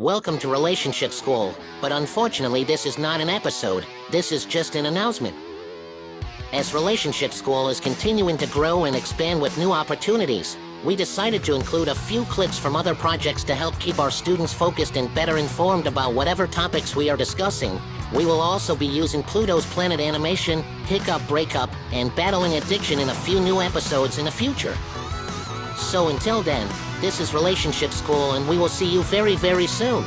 Welcome to Relationship School, but unfortunately this is not an episode, this is just an announcement. As Relationship School is continuing to grow and expand with new opportunities, we decided to include a few clips from other projects to help keep our students focused and better informed about whatever topics we are discussing. We will also be using Pluto's planet animation, Hiccup, Breakup, and battling addiction in a few new episodes in the future. So until then, this is Relationship School and we will see you very, very soon.